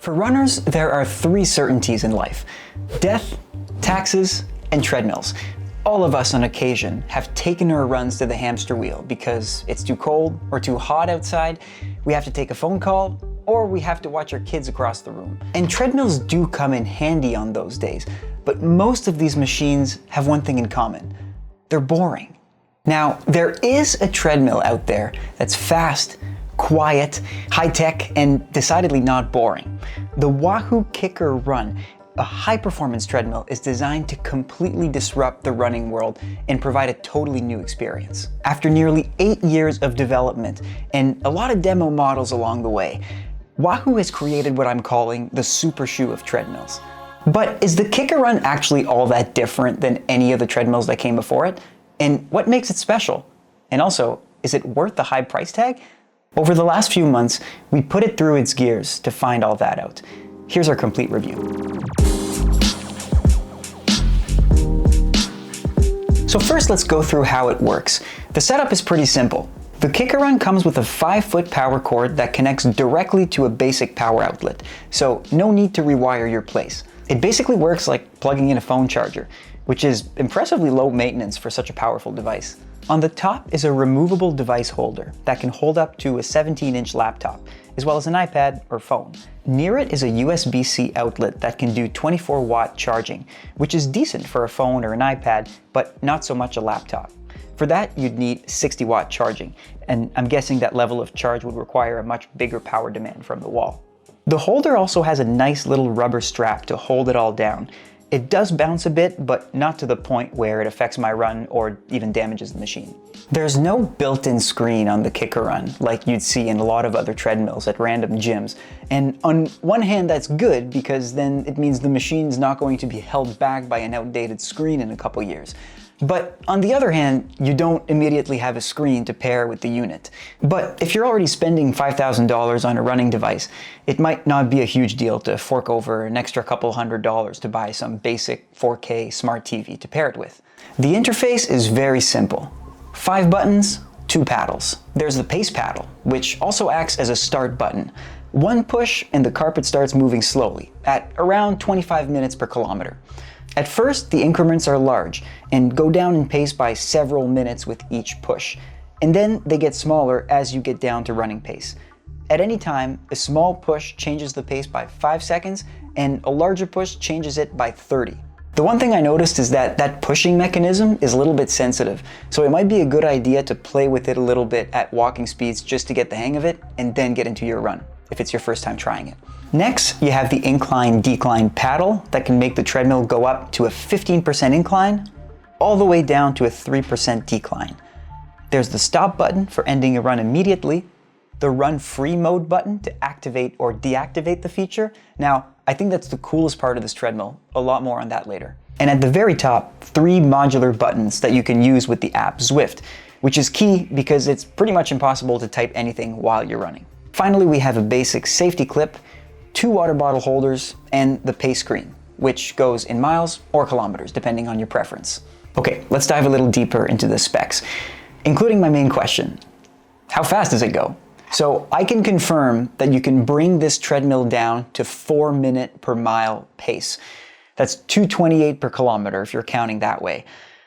For runners, there are three certainties in life: death, taxes, and treadmills. All of us on occasion have taken our runs to the hamster wheel because it's too cold or too hot outside, we have to take a phone call, or we have to watch our kids across the room. And treadmills do come in handy on those days, but most of these machines have one thing in common: they're boring. Now, there is a treadmill out there that's fast, quiet, high-tech, and decidedly not boring. The Wahoo KICKR RUN, a high-performance treadmill, is designed to completely disrupt the running world and provide a totally new experience. After nearly 8 years of development and a lot of demo models along the way, Wahoo has created what I'm calling the super shoe of treadmills. But is the KICKR RUN actually all that different than any of the treadmills that came before it? And what makes it special? And also, is it worth the high price tag? Over the last few months, we put it through its gears to find all that out. Here's our complete review. So first, let's go through how it works. The setup is pretty simple. The KICKR RUN comes with a 5-foot power cord that connects directly to a basic power outlet, so no need to rewire your place. It basically works like plugging in a phone charger, which is impressively low maintenance for such a powerful device. On the top is a removable device holder that can hold up to a 17-inch laptop, as well as an iPad or phone. Near it is a USB-C outlet that can do 24-watt charging, which is decent for a phone or an iPad, but not so much a laptop. For that, you'd need 60-watt charging, and I'm guessing that level of charge would require a much bigger power demand from the wall. The holder also has a nice little rubber strap to hold it all down. It does bounce a bit, but not to the point where it affects my run or even damages the machine. There's no built-in screen on the KICKR RUN like you'd see in a lot of other treadmills at random gyms. And on one hand, that's good because then it means the machine's not going to be held back by an outdated screen in a couple years. But on the other hand, you don't immediately have a screen to pair with the unit. But if you're already spending $5,000 on a running device, it might not be a huge deal to fork over an extra couple $100 to buy some basic 4K smart TV to pair it with. The interface is very simple. 5 buttons, 2 paddles. There's the pace paddle, which also acts as a start button. 1 push and the carpet starts moving slowly, at around 25 minutes per kilometer. At first, the increments are large and go down in pace by several minutes with each push, and then they get smaller as you get down to running pace. At any time, a small push changes the pace by 5 seconds, and a larger push changes it by 30. The one thing I noticed is that pushing mechanism is a little bit sensitive, so it might be a good idea to play with it a little bit at walking speeds just to get the hang of it, and then get into your run, if it's your first time trying it. Next, you have the incline-decline paddle that can make the treadmill go up to a 15% incline, all the way down to a 3% decline. There's the stop button for ending a run immediately, the run free mode button to activate or deactivate the feature. Now, I think that's the coolest part of this treadmill, a lot more on that later. And at the very top, 3 modular buttons that you can use with the app Zwift, which is key because it's pretty much impossible to type anything while you're running. Finally, we have a basic safety clip, 2 water bottle holders, and the pace screen, which goes in miles or kilometers, depending on your preference. Okay, let's dive a little deeper into the specs, including my main question: how fast does it go? So I can confirm that you can bring this treadmill down to 4 minute per mile pace. That's 228 per kilometer if you're counting that way.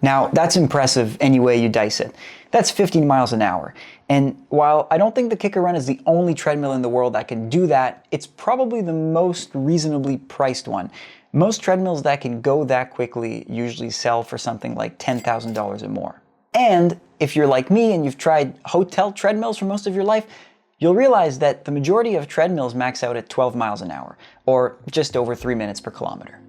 Now, that's impressive any way you dice it. That's 15 miles an hour. And while I don't think the KICKR RUN is the only treadmill in the world that can do that, it's probably the most reasonably priced one. Most treadmills that can go that quickly usually sell for something like $10,000 or more. And if you're like me and you've tried hotel treadmills for most of your life, you'll realize that the majority of treadmills max out at 12 miles an hour, or just over 3 minutes per kilometer.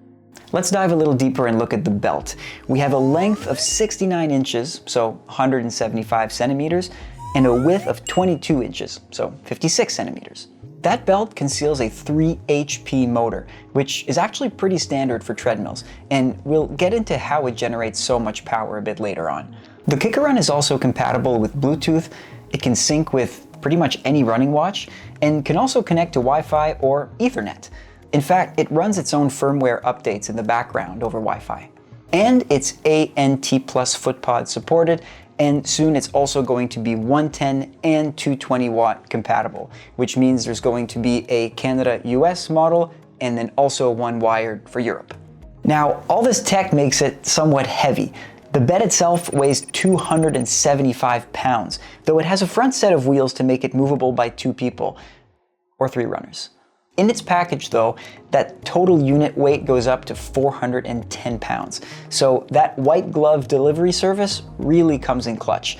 Let's dive a little deeper and look at the belt. We have a length of 69 inches, so 175 centimeters, and a width of 22 inches, so 56 centimeters. That belt conceals a 3 HP motor, which is actually pretty standard for treadmills, and we'll get into how it generates so much power a bit later on. The KICKR RUN is also compatible with Bluetooth. It can sync with pretty much any running watch, and can also connect to Wi-Fi or Ethernet. In fact, it runs its own firmware updates in the background over Wi-Fi. And it's ANT Plus FootPod supported, and soon it's also going to be 110 and 220 watt compatible, which means there's going to be a Canada US model and then also one wired for Europe. Now, all this tech makes it somewhat heavy. The bed itself weighs 275 pounds, though it has a front set of wheels to make it movable by 2 people, or 3 runners. In its package though, that total unit weight goes up to 410 pounds. So that white glove delivery service really comes in clutch.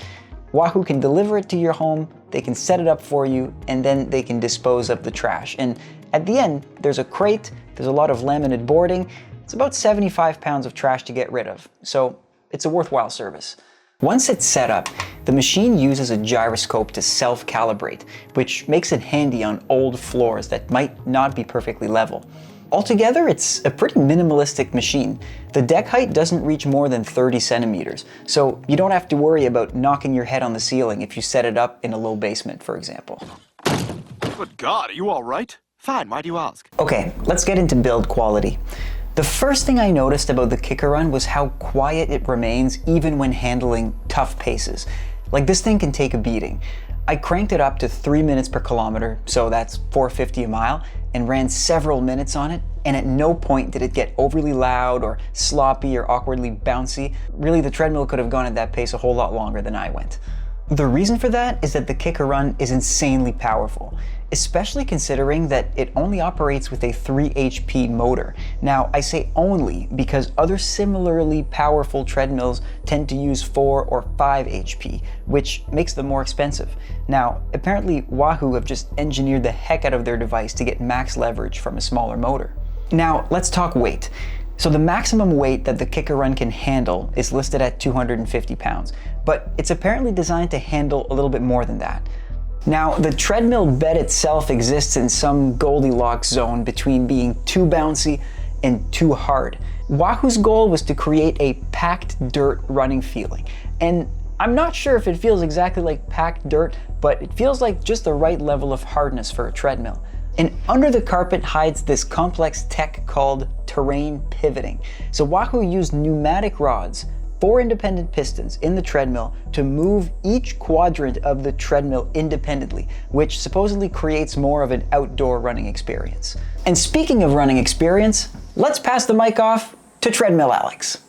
Wahoo can deliver it to your home, they can set it up for you, and then they can dispose of the trash. And at the end, there's a crate, there's a lot of laminate boarding. It's about 75 pounds of trash to get rid of. So it's a worthwhile service. Once it's set up, the machine uses a gyroscope to self-calibrate, which makes it handy on old floors that might not be perfectly level. Altogether, it's a pretty minimalistic machine. The deck height doesn't reach more than 30 centimeters, so you don't have to worry about knocking your head on the ceiling if you set it up in a low basement, for example. Good God, are you all right? Fine, why do you ask? Okay, let's get into build quality. The first thing I noticed about the KICKR RUN was how quiet it remains even when handling tough paces. Like, this thing can take a beating. I cranked it up to 3 minutes per kilometer, so that's 450 a mile, and ran several minutes on it, and at no point did it get overly loud or sloppy or awkwardly bouncy. Really, the treadmill could have gone at that pace a whole lot longer than I went. The reason for that is that the KICKR RUN is insanely powerful, especially considering that it only operates with a 3 HP motor. Now, I say only because other similarly powerful treadmills tend to use 4 or 5 HP, which makes them more expensive. Now, apparently Wahoo have just engineered the heck out of their device to get max leverage from a smaller motor. Now, let's talk weight. So the maximum weight that the KICKR RUN can handle is listed at 250 pounds, but it's apparently designed to handle a little bit more than that. Now, the treadmill bed itself exists in some Goldilocks zone between being too bouncy and too hard. Wahoo's goal was to create a packed dirt running feeling, and I'm not sure if it feels exactly like packed dirt, but it feels like just the right level of hardness for a treadmill. And under the carpet hides this complex tech called terrain pivoting. So Wahoo used pneumatic rods, 4 independent pistons in the treadmill to move each quadrant of the treadmill independently, which supposedly creates more of an outdoor running experience. And speaking of running experience, let's pass the mic off to Treadmill Alex.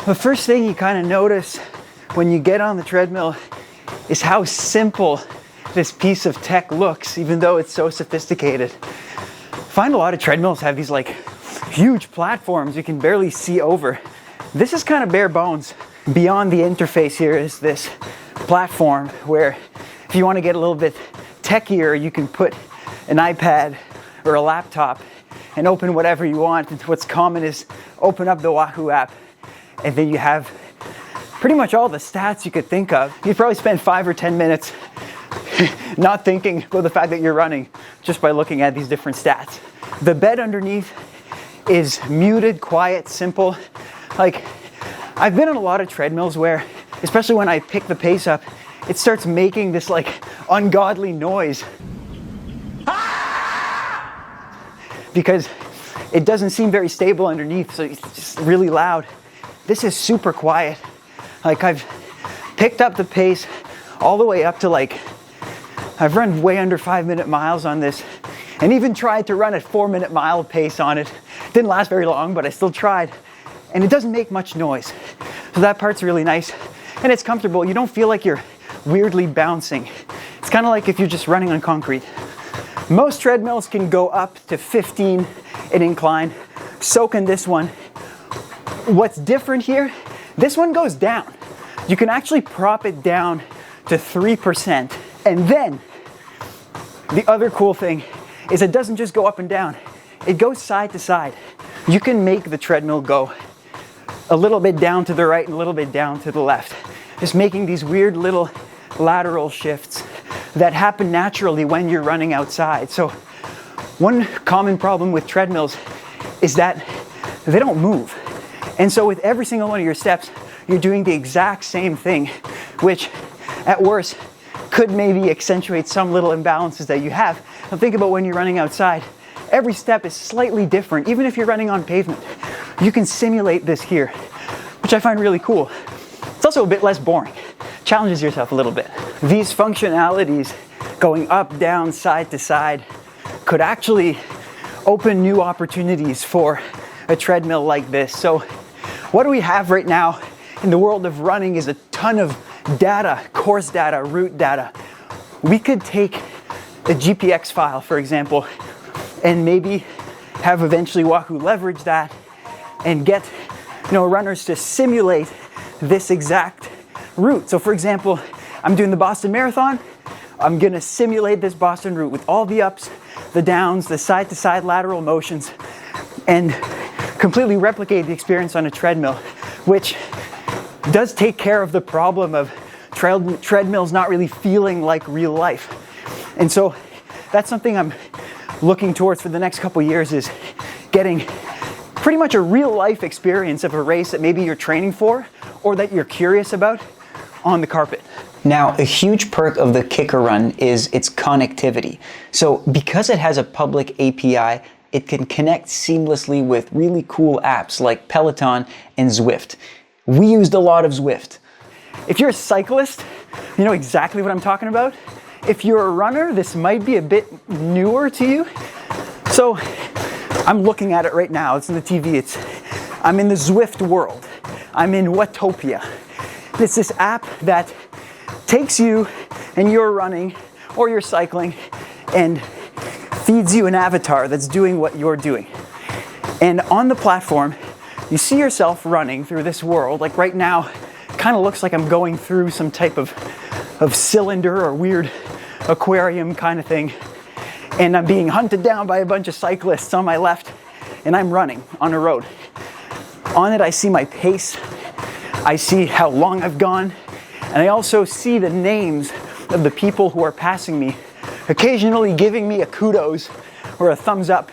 The first thing you kind of notice when you get on the treadmill is how simple this piece of tech looks, even though it's so sophisticated. I find a lot of treadmills have these like huge platforms you can barely see over. This is kind of bare bones. Beyond the interface here is this platform where if you want to get a little bit techier, you can put an iPad or a laptop and open whatever you want. And what's common is open up the Wahoo app, and then you have pretty much all the stats you could think of. You'd probably spend 5 or 10 minutes not thinking about the fact that you're running just by looking at these different stats. The bed underneath is muted, quiet, simple. Like, I've been on a lot of treadmills where, especially when I pick the pace up, it starts making this like ungodly noise because it doesn't seem very stable underneath, so it's just really loud. This is super quiet. Like, I've picked up the pace all the way up to like, I've run way under 5-minute miles on this, and even tried to run at 4-minute mile pace on it. Didn't last very long, but I still tried. And it doesn't make much noise. So that part's really nice. And it's comfortable. You don't feel like you're weirdly bouncing. It's kind of like if you're just running on concrete. Most treadmills can go up to 15 in incline. So can this one. What's different here, this one goes down. You can actually prop it down to 3%. And then, the other cool thing is it doesn't just go up and down. It goes side to side. You can make the treadmill go a little bit down to the right and a little bit down to the left. Just making these weird little lateral shifts that happen naturally when you're running outside. So one common problem with treadmills is that they don't move. And so with every single one of your steps, you're doing the exact same thing, which at worst could maybe accentuate some little imbalances that you have. Now think about when you're running outside. Every step is slightly different, even if you're running on pavement. you can simulate this here, which I find really cool. It's also a bit less boring. Challenges yourself a little bit. These functionalities going up, down, side to side could actually open new opportunities for a treadmill like this. So what do we have right now in the world of running is a ton of data, course data, route data. We could take a GPX file, for example, and maybe have eventually Wahoo leverage that and get runners to simulate this exact route. So for example, I'm doing the Boston Marathon. I'm gonna simulate this Boston route with all the ups, the downs, the side to side lateral motions, and completely replicate the experience on a treadmill, which does take care of the problem of treadmills not really feeling like real life. And so that's something I'm looking towards for the next couple years, is getting pretty much a real life experience of a race that maybe you're training for or that you're curious about on the carpet. Now, a huge perk of the KICKR RUN is its connectivity. So because it has a public API, it can connect seamlessly with really cool apps like Peloton and Zwift. We used a lot of Zwift. If you're a cyclist, you know exactly what I'm talking about. If you're a runner, this might be a bit newer to you. So I'm looking at it right now. It's on the TV. I'm in the Zwift world. I'm in Watopia. It's this app that takes you and you're running or you're cycling and feeds you an avatar that's doing what you're doing. And on the platform, you see yourself running through this world. Like right now, kind of looks like I'm going through some type of cylinder or weird aquarium kind of thing. And I'm being hunted down by a bunch of cyclists on my left, and I'm running on a road. On it, I see my pace. I see how long I've gone. And I also see the names of the people who are passing me, occasionally giving me a kudos or a thumbs up.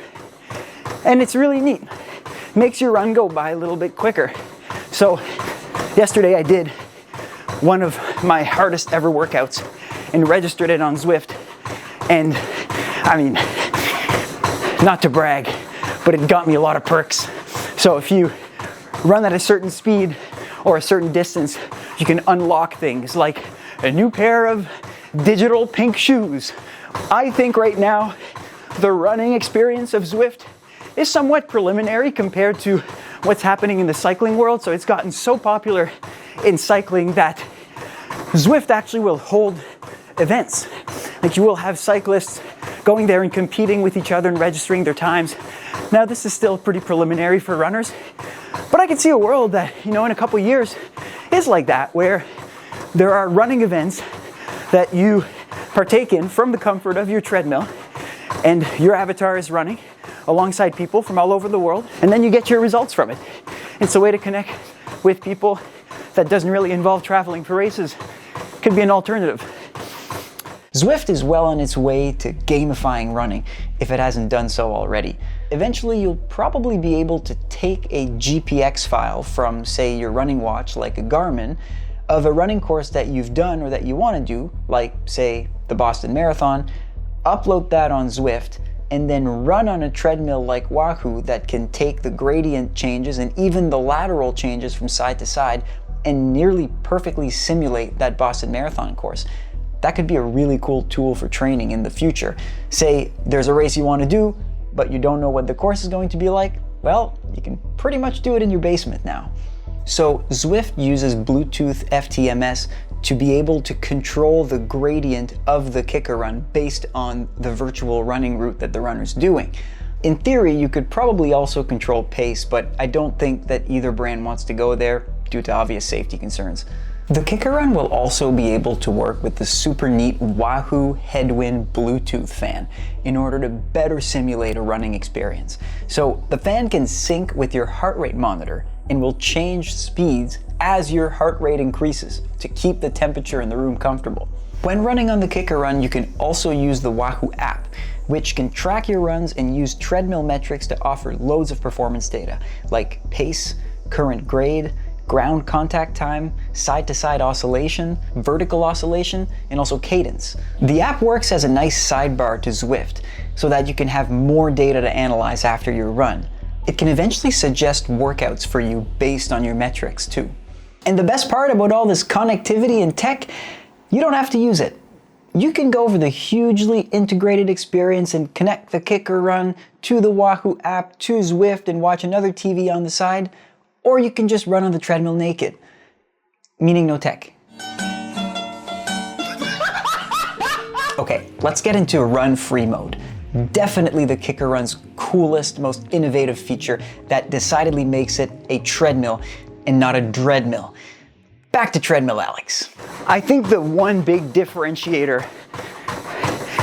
And it's really neat. Makes your run go by a little bit quicker. So yesterday I did one of my hardest ever workouts and registered it on Zwift. And I mean, not to brag, but it got me a lot of perks. So if you run at a certain speed or a certain distance, you can unlock things like a new pair of digital pink shoes. I think right now, the running experience of Zwift is somewhat preliminary compared to what's happening in the cycling world. So it's gotten so popular in cycling that Zwift actually will hold events. Like you will have cyclists going there and competing with each other and registering their times. Now this is still pretty preliminary for runners, but I can see a world that, in a couple years is like that, where there are running events that you partake in from the comfort of your treadmill, and your avatar is running alongside people from all over the world, and then you get your results from it. It's a way to connect with people that doesn't really involve traveling for races. Could be an alternative. Zwift is well on its way to gamifying running, if it hasn't done so already. Eventually, you'll probably be able to take a GPX file from, say, your running watch, like a Garmin, of a running course that you've done or that you want to do, like, say, the Boston Marathon, upload that on Zwift, and then run on a treadmill like Wahoo that can take the gradient changes and even the lateral changes from side to side and nearly perfectly simulate that Boston Marathon course. That could be a really cool tool for training in the future. Say there's a race you want to do, but you don't know what the course is going to be like. Well, you can pretty much do it in your basement now. So Zwift uses Bluetooth FTMS to be able to control the gradient of the KICKR RUN based on the virtual running route that the runner's doing. In theory, you could probably also control pace, but I don't think that either brand wants to go there due to obvious safety concerns. The KICKR RUN will also be able to work with the super neat Wahoo Headwind Bluetooth fan in order to better simulate a running experience. So the fan can sync with your heart rate monitor and will change speeds as your heart rate increases to keep the temperature in the room comfortable. When running on the KICKR RUN, you can also use the Wahoo app, which can track your runs and use treadmill metrics to offer loads of performance data like pace, current grade, ground contact time, side-to-side oscillation, vertical oscillation, and also cadence. The app works as a nice sidebar to Zwift so that you can have more data to analyze after your run. It can eventually suggest workouts for you based on your metrics too. And the best part about all this connectivity and tech, you don't have to use it. You can go for the hugely integrated experience and connect the KICKR RUN to the Wahoo app, to Zwift, and watch another TV on the side, or you can just run on the treadmill naked, meaning no tech. Okay, let's get into run free mode. Definitely the KICKR RUN's coolest, most innovative feature that decidedly makes it a treadmill and not a dreadmill. Back to treadmill, Alex. I think the one big differentiator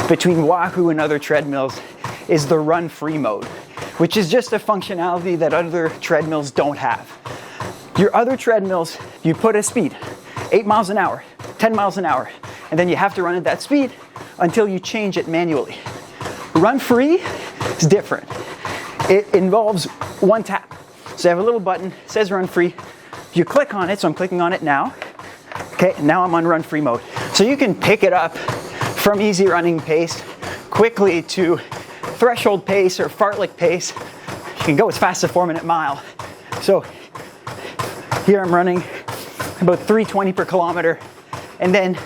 between Wahoo and other treadmills is the run free mode, which is just a functionality that other treadmills don't have. Your other treadmills, you put a speed, 8 miles an hour, 10 miles an hour, and then you have to run at that speed until you change it manually. Run free is different. It involves one tap. So you have a little button, it says run free. You click on it, so I'm clicking on it now. Okay, now I'm on run free mode. So you can pick it up from easy running pace quickly to threshold pace or fartlek pace. You can go as fast as a 4-minute mile. So here I'm running about 320 per kilometer. And then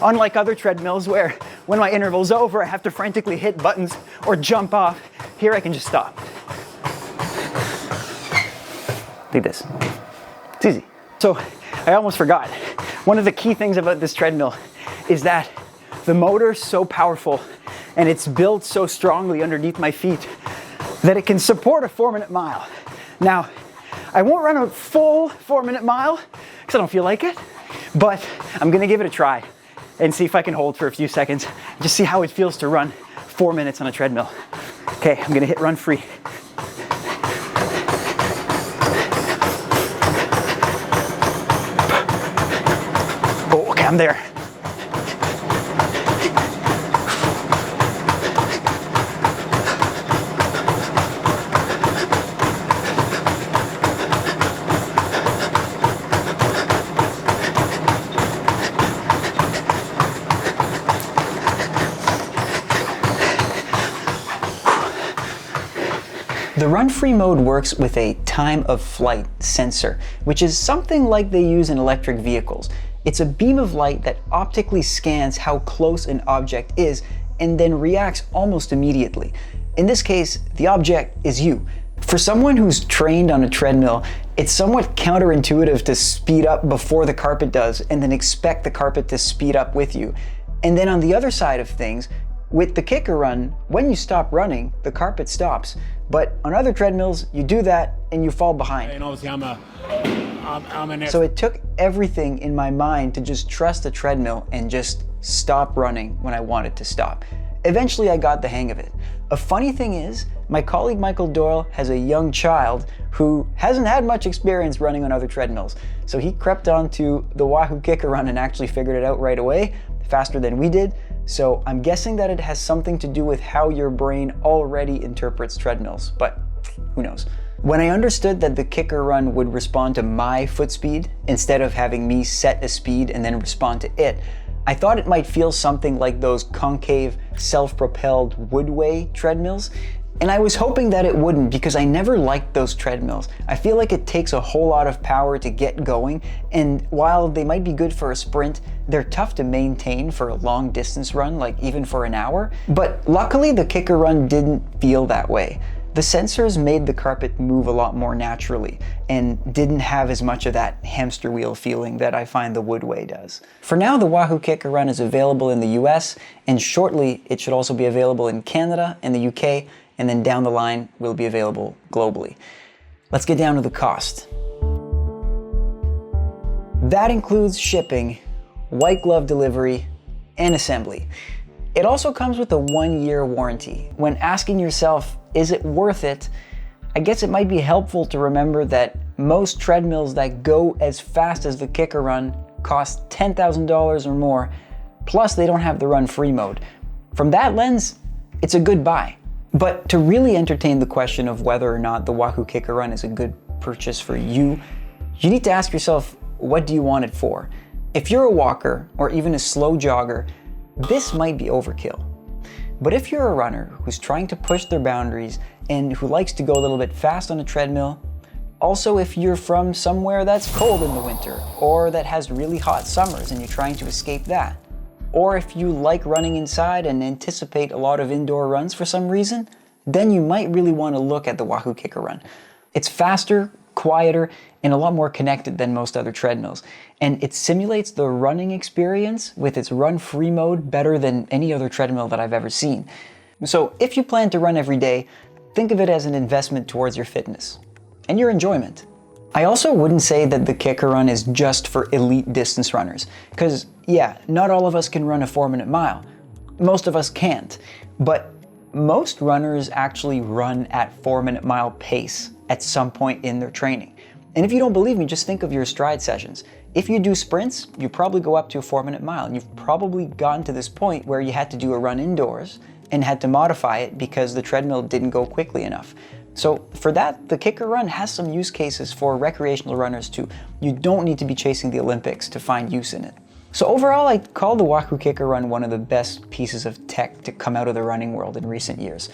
unlike other treadmills where when my interval's over, I have to frantically hit buttons or jump off, here I can just stop. Like this. It's easy. So I almost forgot. One of the key things about this treadmill is that the motor's so powerful and it's built so strongly underneath my feet that it can support a 4-minute mile. Now, I won't run a full 4-minute mile because I don't feel like it, but I'm gonna give it a try and see if I can hold for a few seconds, just see how it feels to run 4 minutes on a treadmill. Okay, I'm gonna hit run free. Oh, okay, I'm there. The run-free mode works with a time of flight sensor, which is something like they use in electric vehicles. It's a beam of light that optically scans how close an object is and then reacts almost immediately. In this case, the object is you. For someone who's trained on a treadmill, it's somewhat counterintuitive to speed up before the carpet does and then expect the carpet to speed up with you. And then on the other side of things, with the KICKR RUN, when you stop running, the carpet stops. But on other treadmills, you do that and you fall behind. And obviously So it took everything in my mind to just trust the treadmill and just stop running when I wanted to stop. Eventually I got the hang of it. A funny thing is, my colleague Michael Doyle has a young child who hasn't had much experience running on other treadmills. So he crept onto the Wahoo KICKR RUN and actually figured it out right away, faster than we did. So I'm guessing that it has something to do with how your brain already interprets treadmills, but who knows. When I understood that the KICKR RUN would respond to my foot speed instead of having me set a speed and then respond to it, I thought it might feel something like those concave, self-propelled Woodway treadmills. And I was hoping that it wouldn't because I never liked those treadmills. I feel like it takes a whole lot of power to get going, and while they might be good for a sprint, they're tough to maintain for a long distance run, like even for an hour. But luckily the KICKR RUN didn't feel that way. The sensors made the carpet move a lot more naturally and didn't have as much of that hamster wheel feeling that I find the Woodway does. For now, the Wahoo KICKR RUN is available in the US, and shortly it should also be available in Canada and the UK, and then down the line will be available globally. Let's get down to the cost. That includes shipping, white glove delivery, and assembly. It also comes with a 1-year warranty. When asking yourself, is it worth it? I guess it might be helpful to remember that most treadmills that go as fast as the KICKR RUN cost $10,000 or more, plus they don't have the run-free mode. From that lens, it's a good buy. But to really entertain the question of whether or not the Wahoo KICKR RUN is a good purchase for you, you need to ask yourself, what do you want it for? If you're a walker or even a slow jogger, this might be overkill. But if you're a runner who's trying to push their boundaries and who likes to go a little bit fast on a treadmill, also if you're from somewhere that's cold in the winter or that has really hot summers and you're trying to escape that, or if you like running inside and anticipate a lot of indoor runs for some reason, then you might really want to look at the Wahoo KICKR RUN. It's faster, quieter, and a lot more connected than most other treadmills. And it simulates the running experience with its run-free mode better than any other treadmill that I've ever seen. So if you plan to run every day, think of it as an investment towards your fitness and your enjoyment. I also wouldn't say that the KICKR RUN is just for elite distance runners, because yeah, not all of us can run a 4-minute mile. Most of us can't, but most runners actually run at 4-minute mile pace at some point in their training. And if you don't believe me, just think of your stride sessions. If you do sprints, you probably go up to a 4-minute mile, and you've probably gotten to this point where you had to do a run indoors and had to modify it because the treadmill didn't go quickly enough. So for that, the KICKR RUN has some use cases for recreational runners too. You don't need to be chasing the Olympics to find use in it. So overall, I'd call the Wahoo KICKR RUN one of the best pieces of tech to come out of the running world in recent years.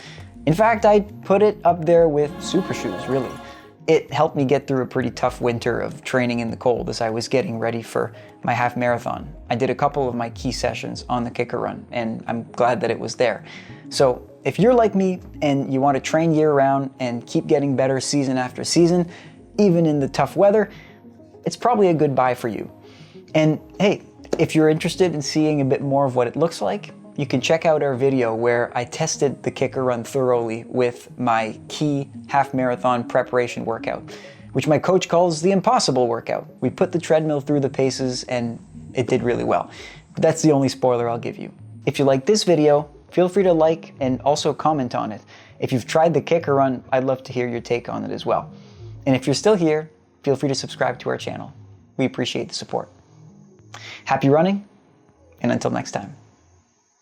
In fact, I'd put it up there with super shoes, really. It helped me get through a pretty tough winter of training in the cold as I was getting ready for my half marathon. I did a couple of my key sessions on the KICKR RUN, and I'm glad that it was there. So if you're like me and you want to train year round and keep getting better season after season, even in the tough weather, it's probably a good buy for you. And hey, if you're interested in seeing a bit more of what it looks like, you can check out our video where I tested the KICKR RUN thoroughly with my key half marathon preparation workout, which my coach calls the impossible workout. We put the treadmill through the paces and it did really well. But that's the only spoiler I'll give you. If you like this video, feel free to like and also comment on it. If you've tried the KICKR RUN, I'd love to hear your take on it as well. And if you're still here, feel free to subscribe to our channel. We appreciate the support. Happy running, and until next time.